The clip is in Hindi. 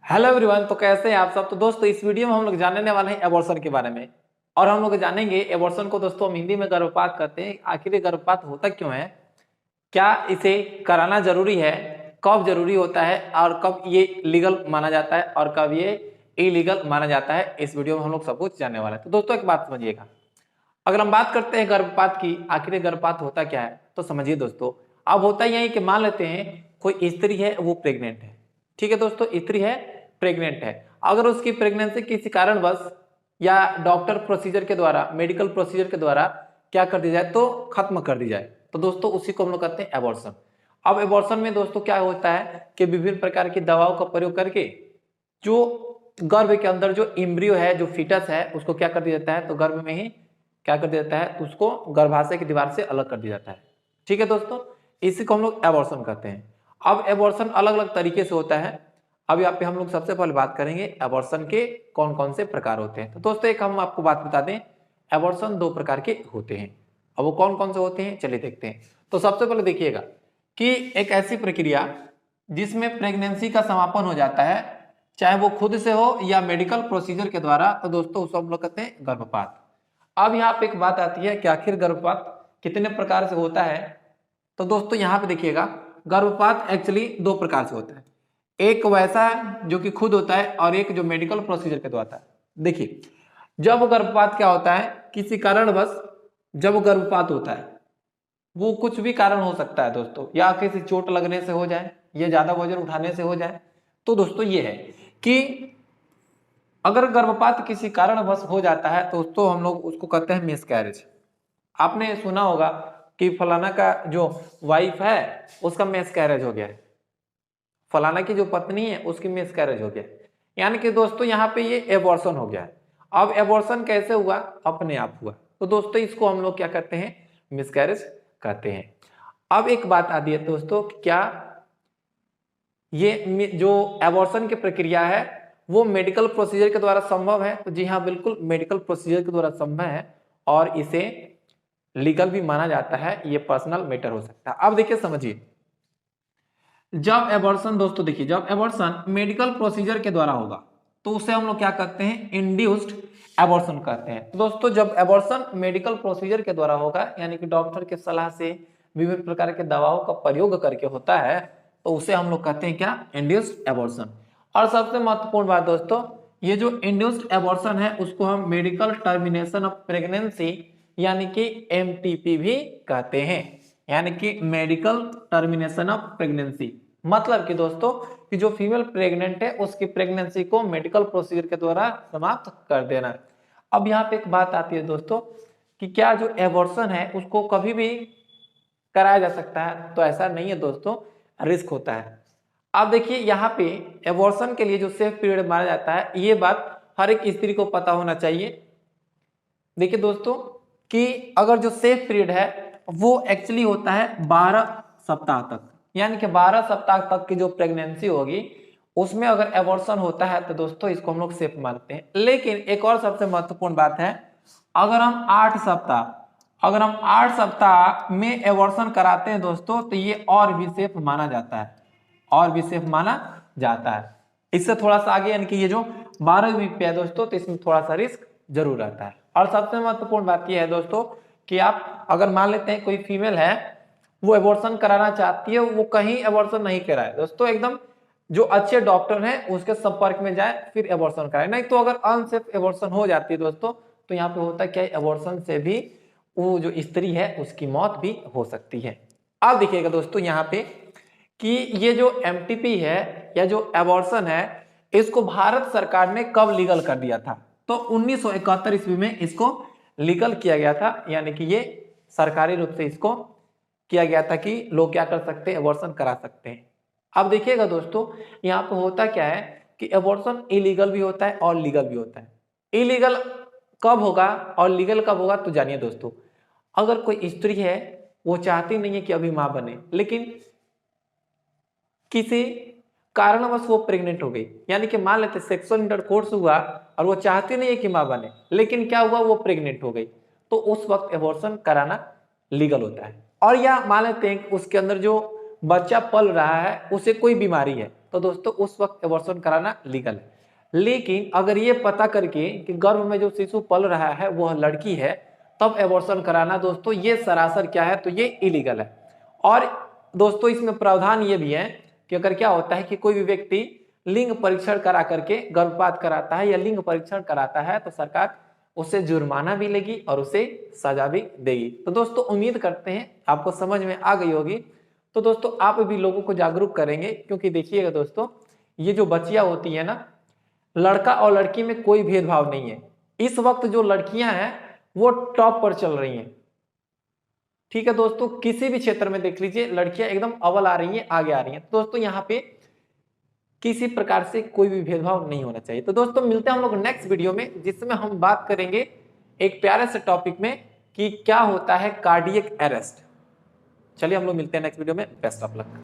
Hello everyone. तो कैसे हैं आप सब। तो दोस्तों इस वीडियो में हम लोग जानने वाले हैं एबॉर्शन के बारे में। और हम लोग जानेंगे एबॉर्शन को दोस्तों हम हिंदी में गर्भपात कहते हैं। आखिर ये गर्भपात होता क्यों है, क्या इसे कराना जरूरी है, कब जरूरी होता है और कब ये लीगल माना जाता है और कब ये इलीगल माना जाता है, इस वीडियो में हम लोग सब कुछ जानने वाले हैं। तो दोस्तों एक बात समझिएगा, अगर हम बात करते हैं गर्भपात की, आखिर गर्भपात होता क्या है, तो समझिए दोस्तों। अब होता यही कि मान लेते हैं कोई स्त्री है, वो प्रेग्नेंट है। ठीक है दोस्तों, स्त्री है, प्रेग्नेंट है। अगर उसकी प्रेगनेंसी किसी कारणवश या डॉक्टर प्रोसीजर के द्वारा, मेडिकल प्रोसीजर के द्वारा क्या कर दी जाए, तो खत्म कर दी जाए, तो दोस्तों उसी को हम लोग कहते हैं एबॉर्शन। अब एबॉर्शन में दोस्तों क्या होता है कि विभिन्न प्रकार की दवाओं का प्रयोग करके जो गर्भ के अंदर जो इम्ब्रियो है, जो फीटस है, उसको क्या कर दिया जाता है, तो गर्भ में ही क्या कर दिया जाता है, उसको गर्भाशय की दीवार से अलग कर दिया जाता है। ठीक है दोस्तों, इसी को हम लोग एबॉर्शन कहते हैं। अब एबॉर्शन अलग अलग तरीके से होता है। अब यहाँ पे हम लोग सबसे पहले बात करेंगे एबॉर्शन के कौन कौन से प्रकार होते हैं। तो दोस्तों एक हम आपको बात बता दें, एबॉर्शन दो प्रकार के होते हैं। अब वो कौन कौन से होते हैं, चलिए देखते हैं। तो सबसे पहले देखिएगा कि एक ऐसी प्रक्रिया जिसमें प्रेगनेंसी का समापन हो जाता है, चाहे वो खुद से हो या मेडिकल प्रोसीजर के द्वारा, तो दोस्तों उसको हम लोग कहते हैं गर्भपात। अब यहाँ पे एक बात आती है कि आखिर गर्भपात कितने प्रकार से होता है। तो दोस्तों यहाँ पे देखिएगा, गर्भपात एक्चुअली दो प्रकार से होता है। एक वैसा है जो कि खुद होता है और एक जो मेडिकल प्रोसीजर के द्वारा होता है। देखिए, जब गर्भपात क्या होता है, किसी कारणवश जब गर्भपात होता है, वो कुछ भी कारण हो सकता है दोस्तों, या किसी चोट लगने से हो जाए या ज्यादा वजन उठाने से हो जाए। तो दोस्तों ये है कि अगर गर्भपात किसी कारणवश हो जाता है तो दोस्तों हम लोग उसको कहते हैं मिसकैरेज। आपने सुना होगा कि फलाना का जो वाइफ है उसका मिसकैरेज हो गया है, फलाना की जो पत्नी है उसकी मिसकैरेज हो गया, यानी कि दोस्तों यहाँ पे ये एबॉर्शन हो गया है। अब एबॉर्शन कैसे हुआ, अपने आप हुआ, तो दोस्तों इसको हम लोग क्या कहते हैं, मिसकैरेज कहते हैं। अब एक बात आती है दोस्तों, क्या ये जो एबॉर्शन की प्रक्रिया है वो मेडिकल प्रोसीजर के द्वारा संभव है, तो जी हाँ बिल्कुल मेडिकल प्रोसीजर के द्वारा संभव है और इसे लीगल भी माना जाता है, ये पर्सनल मैटर हो सकता है। अब देखिए समझिए, जब एबॉर्शन दोस्तों देखिए, जब एबॉर्शन मेडिकल प्रोसीजर के द्वारा होगा तो उसे हम लोग क्या कहते हैं, इंड्यूस्ड एबॉर्शन कहते हैं। तो दोस्तों जब एबॉर्शन मेडिकल प्रोसीजर के द्वारा होगा, यानी कि डॉक्टर के सलाह से विभिन्न प्रकार के दवाओं का प्रयोग करके होता है, तो उसे हम लोग कहते हैं क्या, इंड्यूस्ड एबॉर्शन। और सबसे महत्वपूर्ण बात दोस्तों, ये जो इंड्यूस्ड एबॉर्शन है उसको हम मेडिकल टर्मिनेशन ऑफ प्रेगनेंसी यानी कि एमटीपी भी कहते हैं, यानी कि मेडिकल टर्मिनेशन ऑफ प्रेगनेंसी। मतलब कि दोस्तों कि जो फीमेल प्रेग्नेंट है उसकी प्रेगनेंसी को मेडिकल प्रोसीजर के द्वारा समाप्त कर देना। अब यहाँ पे एक बात आती है दोस्तों कि क्या जो एबॉर्शन है उसको कभी भी कराया जा सकता है, तो ऐसा नहीं है दोस्तों, रिस्क होता है। अब देखिए यहाँ पे एबॉर्शन के लिए जो सेफ पीरियड माना जाता है, ये बात हर एक स्त्री को पता होना चाहिए। देखिए दोस्तों कि अगर जो सेफ पीरियड है वो एक्चुअली होता है 12 सप्ताह तक, यानी कि 12 सप्ताह तक की जो प्रेगनेंसी होगी उसमें अगर एबॉर्शन होता है तो दोस्तों इसको हम लोग सेफ मानते हैं। लेकिन एक और सबसे महत्वपूर्ण बात है, अगर हम 8 सप्ताह में एबॉर्शन कराते हैं दोस्तों, तो ये और भी सेफ माना जाता है, और भी सेफ माना जाता है। इससे थोड़ा सा आगे, यानी कि ये जो 12 वीक पे है दोस्तों, तो इसमें थोड़ा सा रिस्क जरूर रहता है। और सबसे महत्वपूर्ण बात यह है दोस्तों कि आप अगर मान लेते हैं कोई फीमेल है, वो एबॉर्शन कराना चाहती है, वो कहीं एबॉर्शन नहीं कराए दोस्तों, एकदम जो अच्छे डॉक्टर हैं उसके संपर्क में जाए फिर एबॉर्शन कराए। नहीं तो अगर अनसेफ एबॉर्शन हो जाती है दोस्तों, तो यहाँ पे होता है क्या, एबॉर्शन से भी वो जो स्त्री है उसकी मौत भी हो सकती है। अब देखिएगा दोस्तों यहाँ पे कि ये जो एमटीपी है या जो एबॉर्शन है, इसको भारत सरकार ने कब लीगल कर दिया था, तो 1971 ईस्वी में इसको लीगल किया गया था, यानी कि ये सरकारी रूप से इसको किया गया था कि लोग क्या कर सकते हैं, एबॉर्शन करा सकते हैं। अब देखिएगा दोस्तों यहाँ पे होता क्या है कि एबॉर्शन इलीगल भी होता है और लीगल भी होता है। इलीगल कब होगा और लीगल कब होगा, तो जानिए दोस्तों, अगर कोई स्त्री है वो चाहती नहीं है कि अभी मां बने, लेकिन किसी कारणवश वो प्रेग्नेंट हो गई, यानी कि मान लेते सेक्सुअल इंटरकोर्स हुआ और वो चाहती नहीं है कि मां बने, लेकिन क्या हुआ, वो प्रेग्नेंट हो गई, तो उस वक्त एबॉर्शन कराना लीगल होता है। और या मान लेते हैं कि उसके अंदर जो बच्चा पल रहा है उसे कोई बीमारी है, तो दोस्तों उस वक्त एबॉर्शन कराना लीगल है। लेकिन अगर ये पता करके कि गर्भ में जो शिशु पल रहा है वह लड़की है, तब एबॉर्शन कराना दोस्तों ये सरासर क्या है, तो ये इलीगल है। और दोस्तों इसमें प्रावधान ये भी है कि अगर क्या होता है कि कोई भी व्यक्ति लिंग परीक्षण करा करके गर्भपात कराता है या लिंग परीक्षण कराता है तो सरकार उसे जुर्माना भी लेगी और उसे सजा भी देगी। तो दोस्तों उम्मीद करते हैं आपको समझ में आ गई होगी। तो दोस्तों आप भी लोगों को जागरूक करेंगे, क्योंकि देखिएगा दोस्तों ये जो बच्चियां होती है ना, लड़का और लड़की में कोई भेदभाव नहीं है। इस वक्त जो लड़कियां हैं वो टॉप पर चल रही हैं। ठीक है दोस्तों, किसी भी क्षेत्र में देख लीजिए लड़कियां एकदम अव्वल आ रही हैं, आगे आ रही हैं। तो दोस्तों यहाँ पे किसी प्रकार से कोई भी भेदभाव नहीं होना चाहिए। तो दोस्तों मिलते हैं हम लोग नेक्स्ट वीडियो में, जिसमें हम बात करेंगे एक प्यारे से टॉपिक में कि क्या होता है कार्डियक अरेस्ट। चलिए हम लोग मिलते हैं नेक्स्ट वीडियो में। Best of luck.